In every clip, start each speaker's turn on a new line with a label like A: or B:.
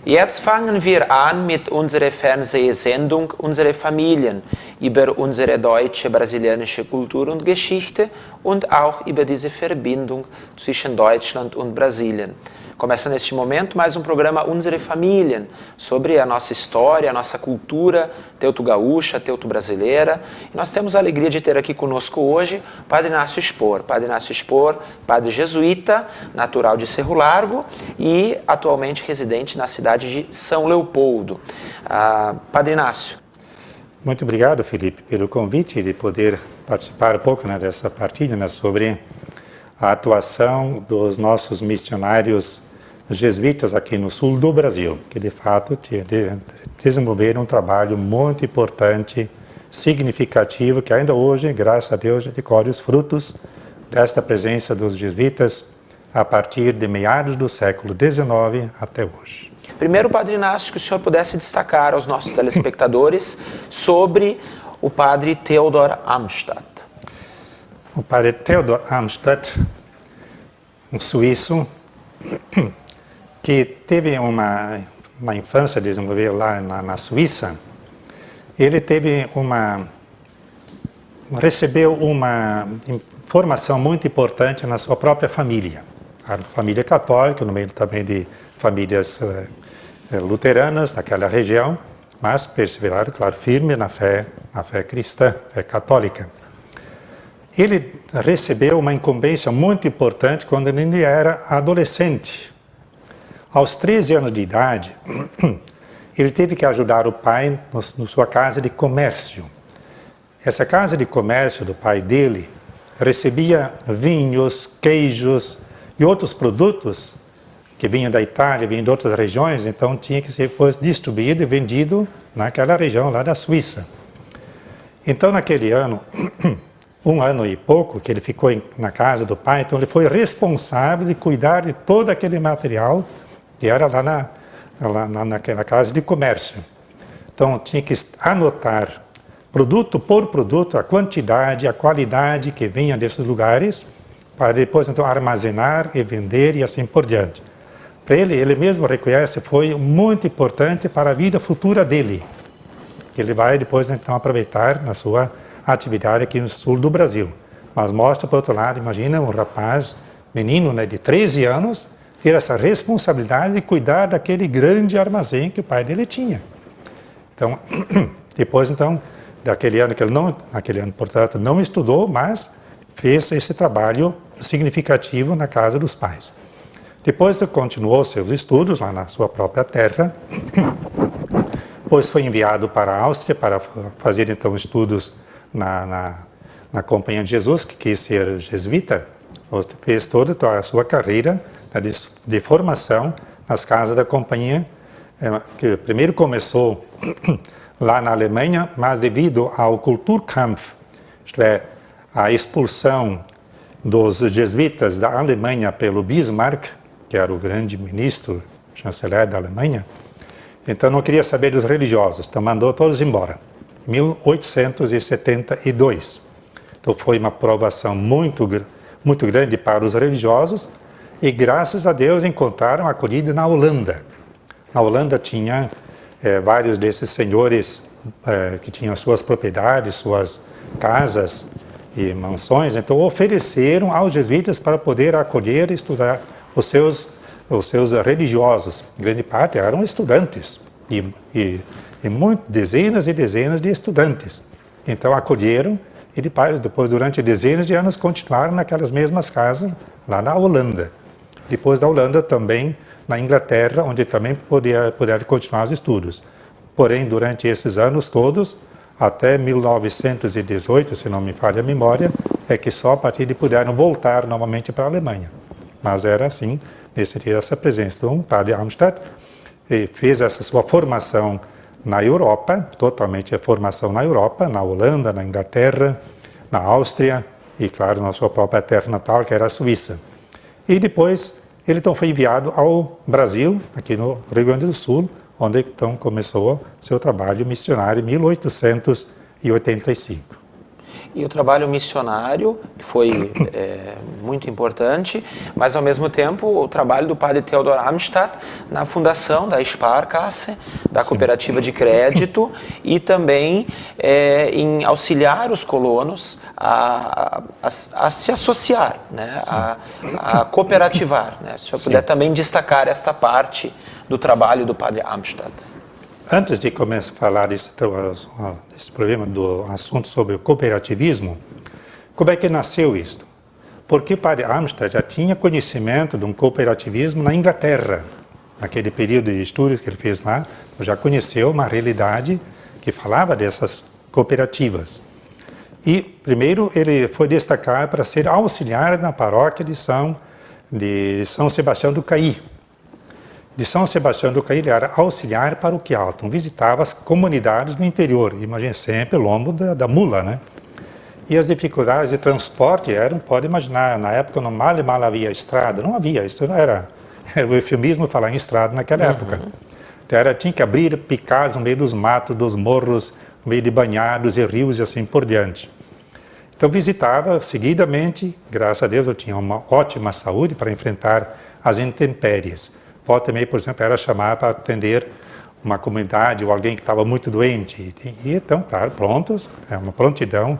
A: Jetzt fangen wir an mit unserer Fernsehsendung Unsere Familien über unsere deutsche, brasilianische Kultur und Geschichte und auch über diese Verbindung zwischen Deutschland und Brasilien. Começa neste momento mais programa Unsere Familien, sobre a nossa história, a nossa cultura teuto-gaúcha, teuto-brasileira. E nós temos a alegria de ter aqui conosco hoje o Padre Inácio Spohr. Padre Inácio Spohr, padre jesuíta, natural de Cerro Largo e atualmente residente na cidade de São Leopoldo. Padre Inácio.
B: Muito obrigado, Felipe, pelo convite de poder participar um pouco dessa partilha sobre a atuação dos nossos missionários jesuítas aqui no sul do Brasil, que de fato desenvolveram um trabalho muito importante, significativo, que ainda hoje, graças a Deus, colhe os frutos desta presença dos jesuítas a partir de meados do século XIX até hoje.
A: Primeiro, Padre Inácio, que o senhor pudesse destacar aos nossos telespectadores sobre o Padre Theodor Amstadt.
B: O Padre Theodor Amstadt, um suíço, que teve uma infância desenvolvida lá na Suíça, ele recebeu uma formação muito importante na sua própria família. A família católica, no meio também de famílias luteranas naquela região, mas perseveraram, claro, firme na fé cristã, fé católica. Ele recebeu uma incumbência muito importante quando ele era adolescente. Aos 13 anos de idade, ele teve que ajudar o pai na sua casa de comércio. Essa casa de comércio do pai dele recebia vinhos, queijos e outros produtos que vinham da Itália, vinham de outras regiões, então tinha que ser depois distribuído e vendido naquela região lá da Suíça. Então, naquele ano, um ano e pouco que ele ficou na casa do pai, então ele foi responsável de cuidar de todo aquele material que era lá naquela casa de comércio. Então tinha que anotar produto por produto a quantidade, a qualidade que vinha desses lugares, para depois então armazenar e vender e assim por diante. Para ele mesmo reconhece, foi muito importante para a vida futura dele. Ele vai depois então aproveitar na sua atividade aqui no sul do Brasil. Mas mostra, por outro lado, imagina um rapaz, menino, de 13 anos, ter essa responsabilidade de cuidar daquele grande armazém que o pai dele tinha. Então, depois então, daquele ano que ele naquele ano, portanto, não estudou, mas fez esse trabalho significativo na casa dos pais. Depois ele continuou seus estudos lá na sua própria terra, depois foi enviado para a Áustria para fazer então estudos na Companhia de Jesus, que quis ser jesuíta, fez toda a sua carreira de formação nas casas da Companhia, que primeiro começou lá na Alemanha, mas devido ao Kulturkampf, isto é, a expulsão dos jesuítas da Alemanha pelo Bismarck, que era o grande ministro, chanceler da Alemanha, então não queria saber dos religiosos, então mandou todos embora. 1872. Então foi uma provação muito grande para os religiosos e graças a Deus encontraram acolhida na Holanda. Na Holanda tinha vários desses senhores que tinham suas propriedades, suas casas e mansões, então ofereceram aos jesuítas para poder acolher e estudar os seus religiosos. Grande parte eram estudantes e dezenas e dezenas de estudantes. Então acolheram e depois durante dezenas de anos continuaram naquelas mesmas casas lá na Holanda. Depois da Holanda também na Inglaterra, onde também puderam continuar os estudos. Porém, durante esses anos todos, até 1918, se não me falha a memória, é que só a partir de puderam voltar novamente para a Alemanha. Mas era assim, nesse dia essa presença. Então, o padre Amstadt fez essa sua formação na Europa, totalmente a formação na Europa, na Holanda, na Inglaterra, na Áustria e, claro, na sua própria terra natal, que era a Suíça. E depois ele então foi enviado ao Brasil, aqui no Rio Grande do Sul, onde então começou seu trabalho missionário em 1885.
A: E o trabalho missionário, que foi muito importante, mas ao mesmo tempo o trabalho do padre Theodor Amstadt na fundação da Sparkasse, da cooperativa de crédito, e também em auxiliar os colonos a se associar, né? a cooperativar. Né? Se eu puder também destacar esta parte do trabalho do padre Amstadt.
B: Antes de começar a falar desse problema do assunto sobre o cooperativismo, como é que nasceu isto? Porque o padre Amstadt já tinha conhecimento de um cooperativismo na Inglaterra. Naquele período de estudos que ele fez lá, já conheceu uma realidade que falava dessas cooperativas. E, primeiro, ele foi destacar para ser auxiliar na paróquia de São Sebastião do Caí. De São Sebastião do Caí, ele era auxiliar paroquial, então visitava as comunidades no interior, imagine sempre o lombo da mula, né? E as dificuldades de transporte eram, pode imaginar, na época mal havia estrada, não havia, isso não era o eufemismo falar em estrada naquela época. Então tinha que abrir picados no meio dos matos, dos morros, no meio de banhados e rios e assim por diante. Então visitava seguidamente, graças a Deus eu tinha uma ótima saúde para enfrentar as intempéries. Volta e meia, por exemplo, era chamar para atender uma comunidade ou alguém que estava muito doente. E então, claro, prontos, é uma prontidão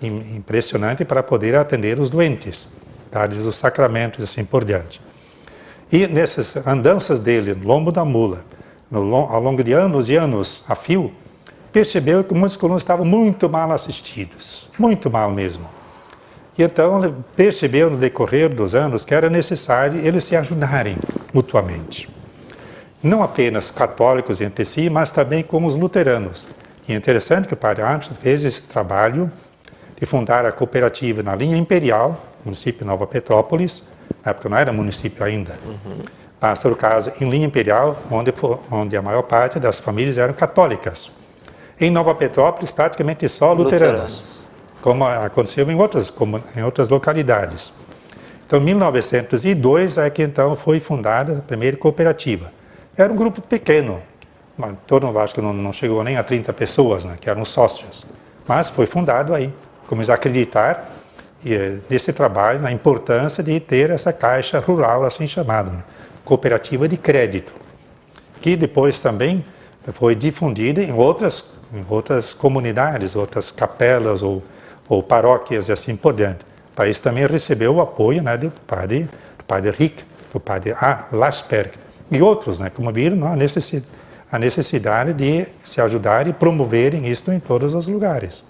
B: impressionante para poder atender os doentes, dar-lhes os sacramentos e assim por diante. E nessas andanças dele, no lombo da mula, ao longo de anos e anos a fio, percebeu que muitos colonos estavam muito mal assistidos, muito mal mesmo. E então ele percebeu no decorrer dos anos que era necessário eles se ajudarem mutuamente. Não apenas católicos entre si, mas também com os luteranos. E é interessante que o padre Amstadt fez esse trabalho de fundar a cooperativa na linha imperial, município de Nova Petrópolis, na época não era município ainda, mas, no caso, em linha imperial, onde a maior parte das famílias eram católicas. Em Nova Petrópolis, praticamente só luteranos. Como aconteceu em outras localidades. Então, em 1902 é que então foi fundada a primeira cooperativa. Era um grupo pequeno, em torno, acho que não chegou nem a 30 pessoas, né, que eram sócios. Mas foi fundado aí, começou a acreditar nesse trabalho, na importância de ter essa caixa rural, assim chamada, né, cooperativa de crédito, que depois também foi difundida em outras comunidades, outras capelas ou paróquias e assim por diante. Para isso também recebeu o apoio, né, do padre Rick, do padre Lasperg e outros, né, como viram a necessidade de se ajudar e promoverem isto em todos os lugares.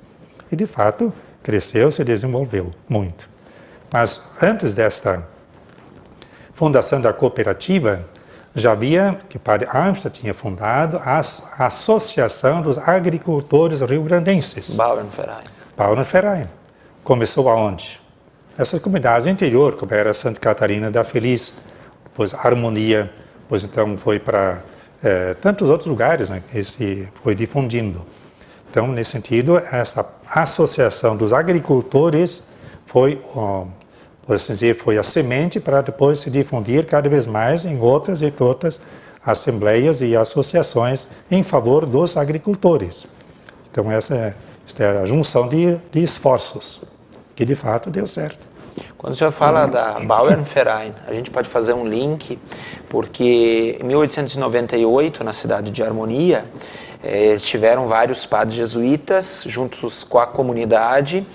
B: E de fato cresceu, se desenvolveu muito. Mas antes desta fundação da cooperativa, já havia, que o padre Amstadt tinha fundado, a Associação dos Agricultores Rio-Grandenses. Bauernverein. Começou aonde? Nessas comunidades do interior, como era Santa Catarina da Feliz, depois Harmonia, depois então foi para tantos outros lugares, né, que se foi difundindo. Então, nesse sentido, essa Associação dos Agricultores foi, por assim dizer, foi a semente para depois se difundir cada vez mais em outras e outras assembleias e associações em favor dos agricultores. Então, essa é a junção de esforços, que de fato deu certo.
A: Quando o senhor fala da Bauernverein, a gente pode fazer um link, porque em 1898, na cidade de Harmonia, tiveram vários padres jesuítas juntos com a comunidade,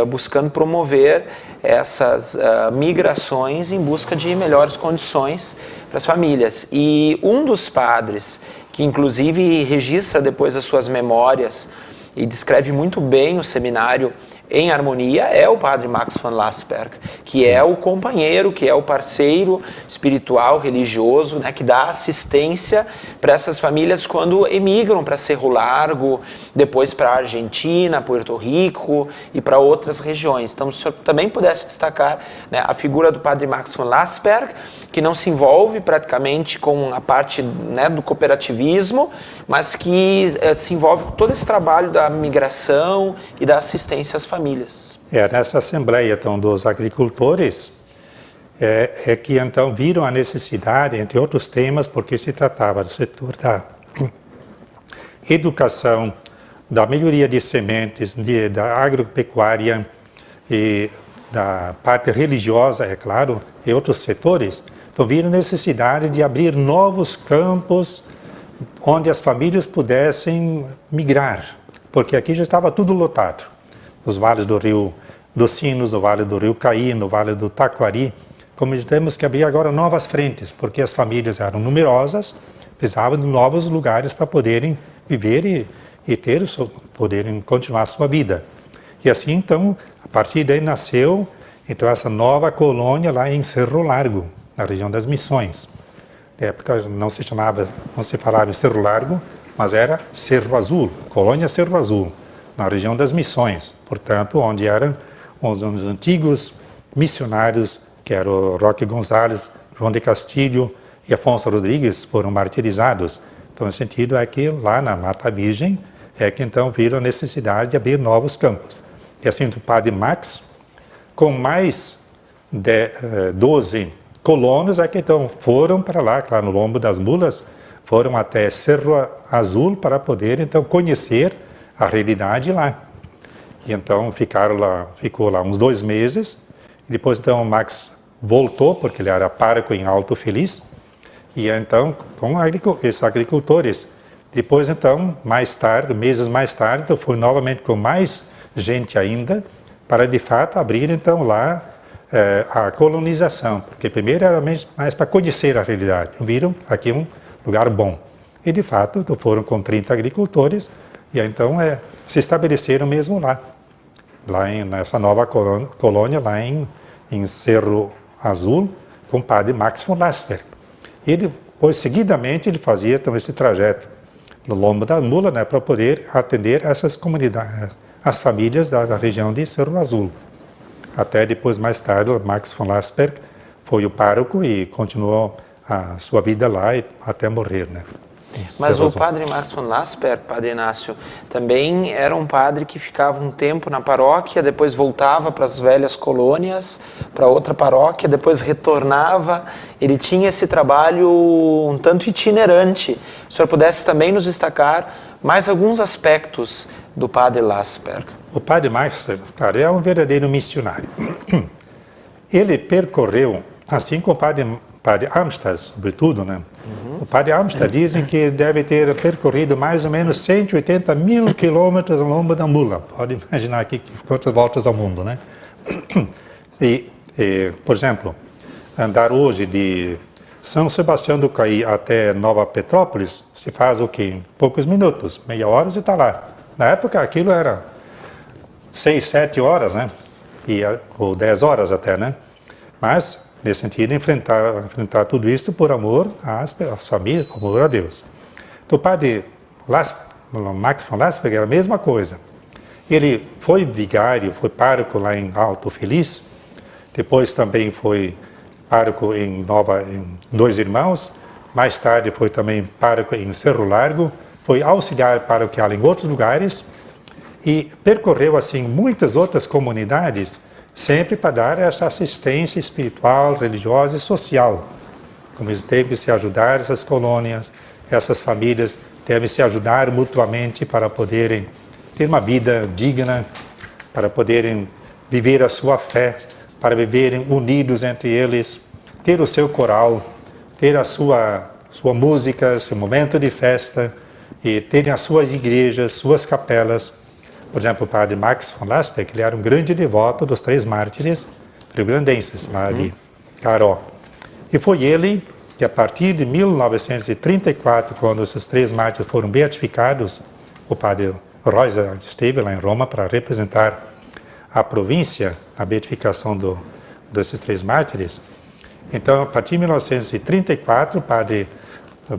A: buscando promover essas migrações em busca de melhores condições para as famílias. E um dos padres, que inclusive registra depois as suas memórias e descreve muito bem o seminário em harmonia é o padre Max von Lassberg, que é o companheiro, que é o parceiro espiritual, religioso, né, que dá assistência para essas famílias quando emigram para Cerro Largo, depois para a Argentina, Puerto Rico e para outras regiões. Então, se o senhor também pudesse destacar, né, a figura do padre Max von Lassberg, que não se envolve praticamente com a parte, né, do cooperativismo, mas que se envolve com todo esse trabalho da migração e da assistência às famílias.
B: Nessa assembleia então, dos agricultores, que então viram a necessidade, entre outros temas, porque se tratava do setor da educação, da melhoria de sementes, da agropecuária e da parte religiosa, é claro, e outros setores. Então viram necessidade de abrir novos campos onde as famílias pudessem migrar, porque aqui já estava tudo lotado. Nos vales do Rio dos Sinos, no Vale do Rio Caí, no Vale do Taquari, como temos que abrir agora novas frentes, porque as famílias eram numerosas, precisavam de novos lugares para poderem viver poderem continuar a sua vida. E assim, então, a partir daí nasceu então, essa nova colônia lá em Cerro Largo, na região das Missões. Na época não se falava em Cerro Largo, mas era Cerro Azul, colônia Cerro Azul, na região das Missões, portanto, onde eram os antigos missionários, que eram Roque Gonzalez, João de Castilho e Afonso Rodrigues, foram martirizados. Então, o sentido é que lá na Mata Virgem é que então viram a necessidade de abrir novos campos. E assim, o padre Max, com mais de 12 colonos, é que então foram para lá no Lombo das Mulas, foram até Cerro Azul para poder então conhecer a realidade lá. E então ficou lá uns 2 meses. E depois então Max voltou, porque ele era pároco em Alto Feliz, e então com esses agricultores. Depois então, mais tarde, meses mais tarde, então, foi novamente com mais gente ainda, para de fato abrir então lá a colonização, porque primeiro era mais para conhecer a realidade. Viram aqui um lugar bom. E de fato então, foram com 30 agricultores, e então se estabeleceram mesmo lá nessa nova colônia, lá em Cerro Azul, com o padre Max von Lassberg. E depois, seguidamente, ele fazia então, esse trajeto no Lombo da Mula, né, para poder atender essas comunidades, as famílias da região de Cerro Azul. Até depois, mais tarde, o Max von Lassberg foi o pároco e continuou a sua vida lá até morrer, né?
A: Mas o padre Max von Lassberg, padre Inácio, também era um padre que ficava um tempo na paróquia, depois voltava para as velhas colônias, para outra paróquia, depois retornava. Ele tinha esse trabalho um tanto itinerante. Se o senhor pudesse também nos destacar mais alguns aspectos do padre Lassberg.
B: O padre Max, claro, é um verdadeiro missionário. Ele percorreu, assim como o padre Amstad, sobretudo, né? O padre Amstad dizem que deve ter percorrido mais ou menos 180 mil quilômetros ao longo da mula. Pode imaginar aqui quantas voltas ao mundo, né? E, por exemplo, andar hoje de São Sebastião do Caí até Nova Petrópolis se faz o quê? Em poucos minutos, meia hora você está lá. Na época aquilo era 6, 7 horas, né? Ou 10 horas até, né? Mas nesse sentido, enfrentar tudo isso por amor às famílias, por amor a Deus. Então, o padre Max von Lassberg era a mesma coisa. Ele foi vigário, foi pároco lá em Alto Feliz, depois também foi pároco em Dois Irmãos, mais tarde foi também pároco em Cerro Largo, foi auxiliar paroquial em outros lugares e percorreu assim muitas outras comunidades, sempre para dar essa assistência espiritual, religiosa e social. Como eles devem se ajudar, essas colônias, essas famílias devem se ajudar mutuamente para poderem ter uma vida digna, para poderem viver a sua fé, para viverem unidos entre eles, ter o seu coral, ter a sua música, seu momento de festa, e terem as suas igrejas, suas capelas. Por exemplo, o padre Max von Lassberg, ele era um grande devoto dos 3 mártires rio-grandenses, lá de Caró. E foi ele que, a partir de 1934, quando esses 3 mártires foram beatificados, o padre Rosa esteve lá em Roma para representar a província, a beatificação desses 3 mártires. Então, a partir de 1934, o padre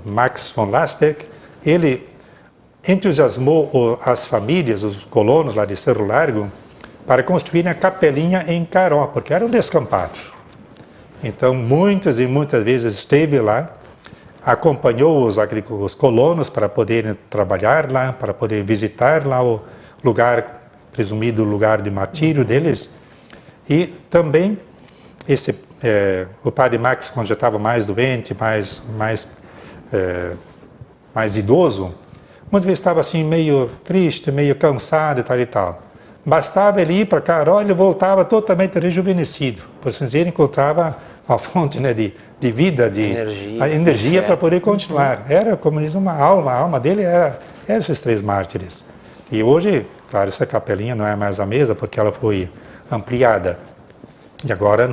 B: Max von Lassberg, ele entusiasmou as famílias, os colonos lá de Cerro Largo, para construírem a capelinha em Caró, porque eram descampados. Então, muitas e muitas vezes esteve lá, acompanhou os colonos para poderem trabalhar lá, para poderem visitar lá o lugar, presumido lugar de martírio deles. E também, o padre Max, quando já estava mais doente, mais idoso, muitas vezes estava assim meio triste, meio cansado e tal e tal. Bastava ele ir para Caró, ele voltava totalmente rejuvenescido. Por assim dizer, ele encontrava uma fonte, né, de vida, de energia para poder continuar. Era, como diz, uma alma. A alma dele era esses 3 mártires. E hoje, claro, essa capelinha não é mais a mesma, porque ela foi ampliada. E agora,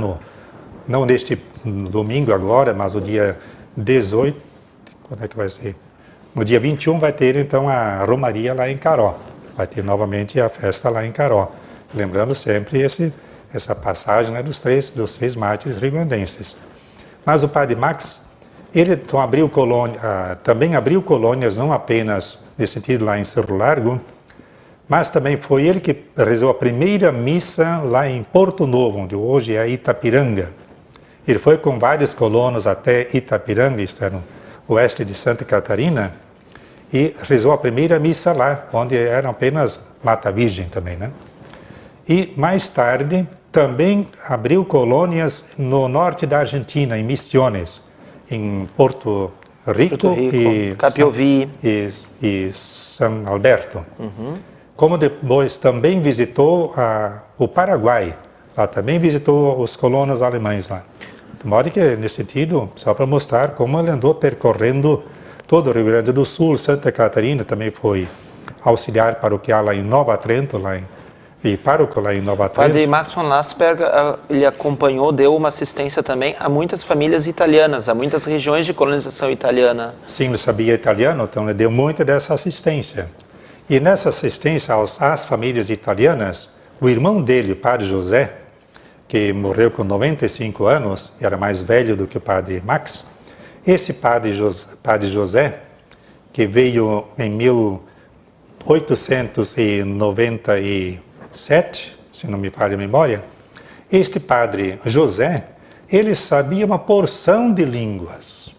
B: não neste domingo agora, mas no dia 18, quando é que vai ser? No dia 21 vai ter, então, a romaria lá em Caró. Vai ter novamente a festa lá em Caró. Lembrando sempre essa passagem, né, dos três mártires rio-grandenses. Mas o padre Max, ele então, também abriu colônias, não apenas nesse sentido lá em Cerro Largo, mas também foi ele que rezou a primeira missa lá em Porto Novo, onde hoje é Itapiranga. Ele foi com vários colonos até Itapiranga, isto é, no oeste de Santa Catarina, e rezou a primeira missa lá, onde eram apenas Mata Virgem também, né? E mais tarde também abriu colônias no norte da Argentina, em Misiones, em Porto Rico e
A: Capiovi
B: e São Alberto. Como depois também visitou o Paraguai, lá também visitou os colonos alemães lá. De modo que, nesse sentido, só para mostrar como ele andou percorrendo todo o Rio Grande do Sul, Santa Catarina, também foi auxiliar paroquial lá em Nova Trento, e pároco lá em Nova Trento.
A: Padre Max von Lassberg, ele acompanhou, deu uma assistência também a muitas famílias italianas, a muitas regiões de colonização italiana.
B: Sim, ele sabia italiano, então ele deu muita dessa assistência. E nessa assistência às famílias italianas, o irmão dele, o padre José, que morreu com 95 anos, era mais velho do que o padre Max, esse padre José, que veio em 1897, se não me falha a memória, este padre José, ele sabia uma porção de línguas.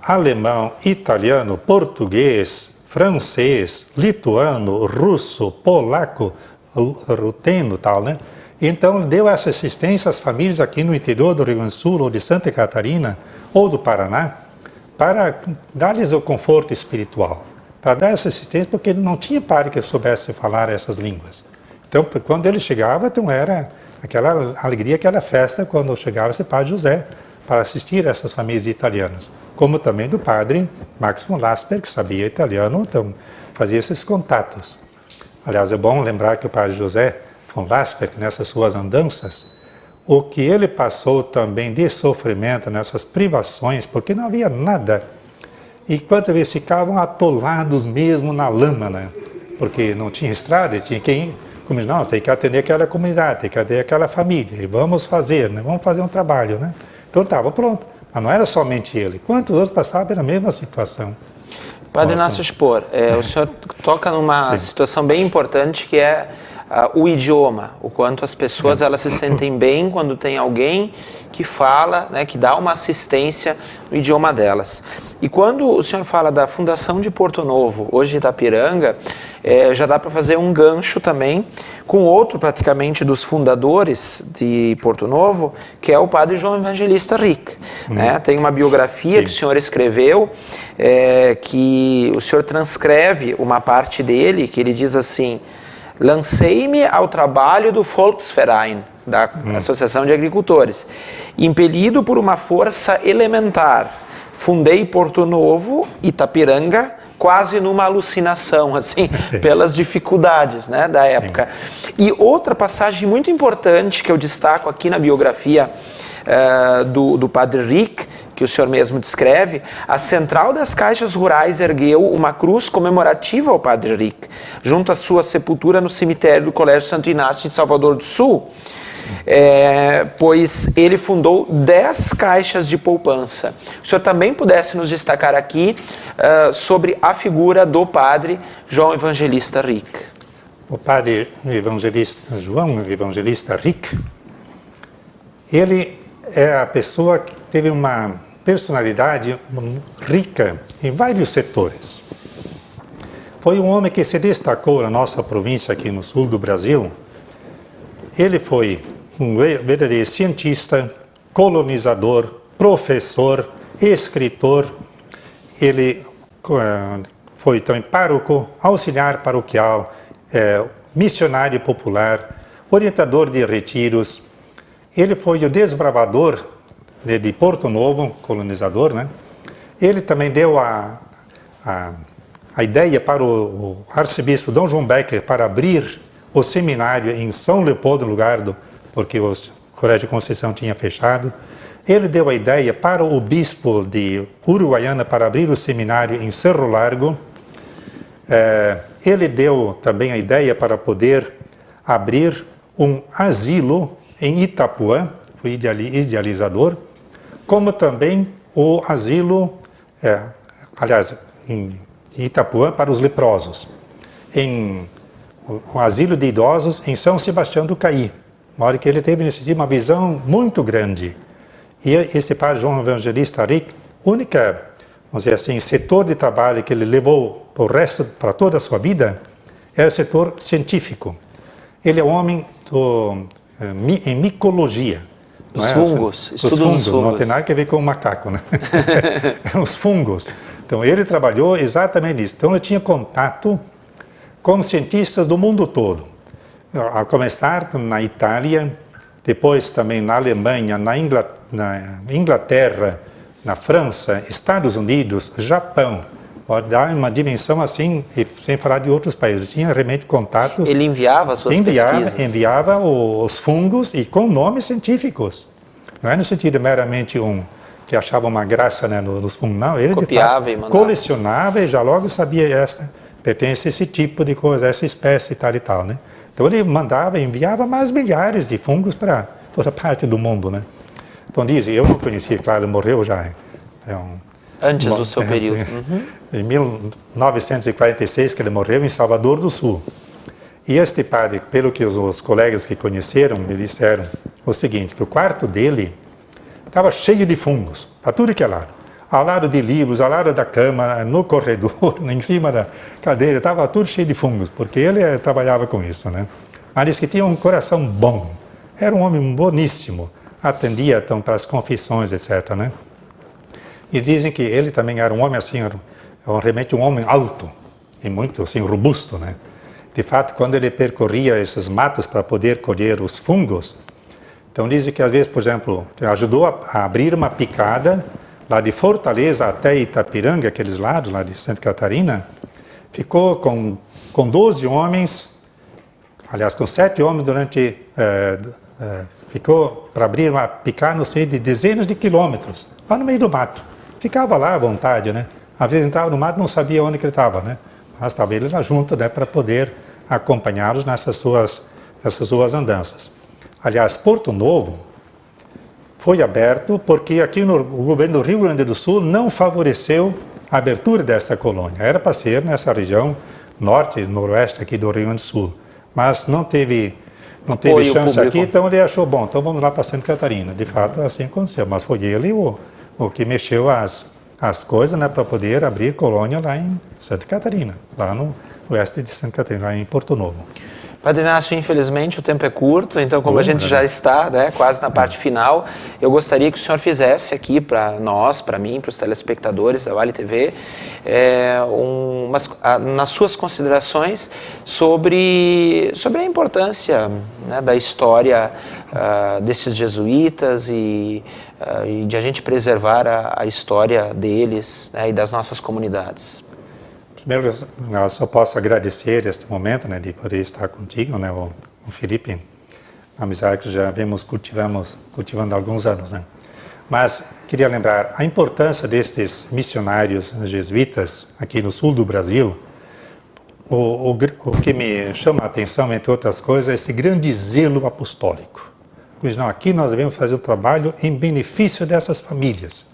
B: Alemão, italiano, português, francês, lituano, russo, polaco, ruteno, tal, né? Então, deu essa assistência às famílias aqui no interior do Rio Grande do Sul, ou de Santa Catarina, ou do Paraná, para dar-lhes o conforto espiritual, para dar essa assistência, porque ele não tinha padre que soubesse falar essas línguas. Então, quando ele chegava, então era aquela alegria, aquela festa, quando chegava esse padre José, para assistir a essas famílias italianas. Como também do padre Max von Lassberg, que sabia italiano, então fazia esses contatos. Aliás, é bom lembrar que o padre José von Lassberg, nessas suas andanças, o que ele passou também de sofrimento nessas privações, porque não havia nada. E quantas vezes ficavam atolados mesmo na lama, né? Porque não tinha estrada, tinha quem... Como não, tem que atender aquela comunidade, tem que atender aquela família, e vamos fazer, né? Vamos fazer um trabalho, né? Então estava pronto. Mas não era somente ele. Quantos outros passavam pela mesma situação?
A: Padre Inácio Spohr, o senhor toca numa situação bem importante, que é o idioma, o quanto as pessoas elas se sentem bem quando tem alguém que fala, né, que dá uma assistência no idioma delas. E quando o senhor fala da Fundação de Porto Novo, hoje Itapiranga, já dá para fazer um gancho também com outro praticamente dos fundadores de Porto Novo, que é o padre João Evangelista Rick. Né? Tem uma biografia que o senhor escreveu, que o senhor transcreve uma parte dele, que ele diz assim: lancei-me ao trabalho do Volksverein, da Associação de Agricultores. Impelido por uma força elementar, fundei Porto Novo, Itapiranga, quase numa alucinação, assim, pelas dificuldades, né, da época. E outra passagem muito importante que eu destaco aqui na biografia do padre Rick, que o senhor mesmo descreve, a Central das Caixas Rurais ergueu uma cruz comemorativa ao Padre Rick, junto à sua sepultura no cemitério do Colégio Santo Inácio, em Salvador do Sul, pois ele fundou 10 caixas de poupança. O senhor também pudesse nos destacar aqui sobre a figura do Padre João Evangelista Rick.
B: O Padre Evangelista João Evangelista Rick, ele é a pessoa que teve uma personalidade rica em vários setores. Foi um homem que se destacou na nossa província aqui no sul do Brasil. Ele foi um verdadeiro cientista, colonizador, professor, escritor. Ele foi também pároco, auxiliar paroquial, missionário popular, orientador de retiros. Ele foi o desbravador de Porto Novo, colonizador, né? Ele também deu a ideia para o arcebispo Dom João Becker para abrir o seminário em São Leopoldo, porque o Colégio Conceição tinha fechado. Ele deu a ideia para o bispo de Uruguaiana para abrir o seminário em Cerro Largo. Ele deu também a ideia para poder abrir um asilo em Itapuã, foi idealizador, como também o asilo, em Itapuã para os leprosos, um asilo de idosos em São Sebastião do Caí. Uma hora que ele teve nesse dia uma visão muito grande. E esse Padre João Evangelista Rick, única, vamos dizer assim, setor de trabalho que ele levou para toda a sua vida, é o setor científico. Ele é um homem em micologia.
A: Os fungos,
B: os fungos, não tem nada a ver com o macaco, né? Os fungos. Então ele trabalhou exatamente nisso. Então ele tinha contato com cientistas do mundo todo. A começar na Itália, depois também na Alemanha, na Inglaterra, na França, Estados Unidos, Japão. Pode dar uma dimensão assim, sem falar de outros países. Tinha realmente contatos.
A: Ele enviava suas pesquisas?
B: Enviava os fungos e com nomes científicos. Não é no sentido meramente que achava uma graça, né, nos fungos, não. Ele
A: copiava
B: de fato,
A: e mandava.
B: Colecionava e já logo sabia pertence a esse tipo de coisa, essa espécie e tal, né? Então ele enviava mais milhares de fungos para toda parte do mundo, né? Então dizem, eu não conhecia, claro, ele morreu já.
A: Antes do seu período.
B: Em 1946 que ele morreu em Salvador do Sul. E este padre, pelo que os colegas que conheceram, me disseram o seguinte, que o quarto dele estava cheio de fungos, para tudo que é lado. Ao lado de livros, ao lado da cama, no corredor, em cima da cadeira, estava tudo cheio de fungos, porque ele trabalhava com isso, né? Mas disse que tinha um coração bom, era um homem boníssimo, atendia então para as confissões, etc., né? E dizem que ele também era um homem assim, realmente um homem alto e muito assim robusto, né? De fato, quando ele percorria esses matos para poder colher os fungos, então dizem que às vezes, por exemplo, ajudou a abrir uma picada lá de Fortaleza até Itapiranga, aqueles lados lá de Santa Catarina, ficou com 12 homens, aliás, com 7 homens ficou para abrir uma picada, não sei, de dezenas de quilômetros, lá no meio do mato. Ficava lá à vontade, né? Às vezes entrava no mato e não sabia onde que ele estava, né? Mas estava ele lá junto, né, para poder acompanhá-los nessas suas andanças. Aliás, Porto Novo foi aberto porque aqui o governo do Rio Grande do Sul não favoreceu a abertura dessa colônia. Era para ser nessa região norte e noroeste aqui do Rio Grande do Sul. Mas não teve chance aqui, então ele achou, bom, então vamos lá para Santa Catarina. De fato, assim aconteceu. Mas foi ele o que mexeu as coisas, né, para poder abrir colônia lá em Santa Catarina, lá no oeste de Santa Catarina, lá em Porto Novo.
A: Padre Inácio, infelizmente o tempo é curto, então como a gente já está, né, quase na parte final, eu gostaria que o senhor fizesse aqui para nós, para mim, para os telespectadores da Vale TV, nas suas considerações sobre a importância, né, da história desses jesuítas e de a gente preservar a história deles, né, e das nossas comunidades.
B: Primeiro, eu só posso agradecer este momento, né, de poder estar contigo, né, o Felipe, a amizade que já vemos cultivando há alguns anos, né. Mas queria lembrar a importância destes missionários jesuítas aqui no sul do Brasil. O que me chama a atenção, entre outras coisas, é esse grande zelo apostólico. Pois não, aqui nós devemos fazer um trabalho em benefício dessas famílias,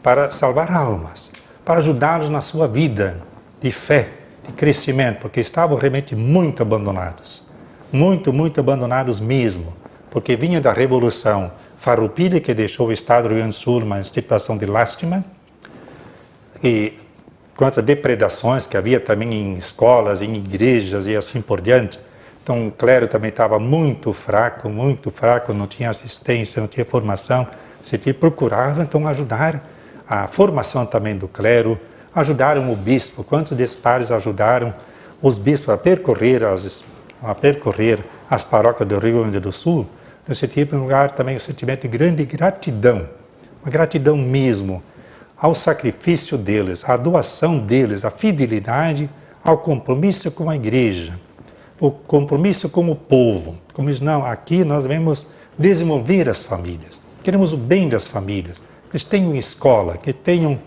B: para salvar almas, para ajudá-los na sua vida de fé, de crescimento, porque estavam realmente muito abandonados. Muito abandonados mesmo, porque vinha da Revolução Farroupilha, que deixou o estado do Rio Grande do Sul numa situação de lástima, e quantas depredações que havia também em escolas, em igrejas e assim por diante. Então o clero também estava muito fraco, não tinha assistência, não tinha formação. Se procurava então ajudar a formação também do clero, ajudaram o bispo. Quantos desses padres ajudaram os bispos a percorrer as paróquias do Rio Grande do Sul? Nesse tipo de lugar também o sentimento de grande gratidão, uma gratidão mesmo ao sacrifício deles, à doação deles, à fidelidade, ao compromisso com a igreja, o compromisso com o povo. Como diz, não, aqui nós devemos desenvolver as famílias, queremos o bem das famílias, que eles tenham escola, que tenham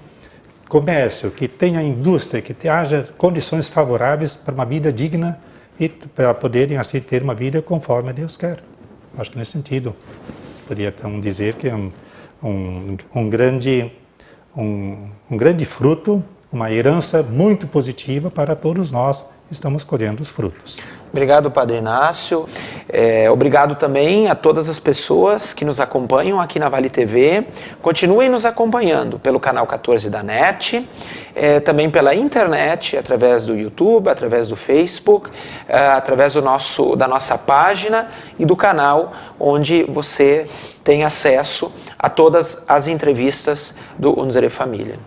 B: comércio, que tenha indústria, que haja condições favoráveis para uma vida digna e para poderem assim ter uma vida conforme Deus quer. Acho que nesse sentido, poderia então dizer que é um grande fruto, uma herança muito positiva para todos nós que estamos colhendo os frutos.
A: Obrigado, Padre Inácio. Obrigado também a todas as pessoas que nos acompanham aqui na Vale TV. Continuem nos acompanhando pelo canal 14 da NET, também pela internet, através do YouTube, através do Facebook, através da nossa página e do canal, onde você tem acesso a todas as entrevistas do Unsere Familien.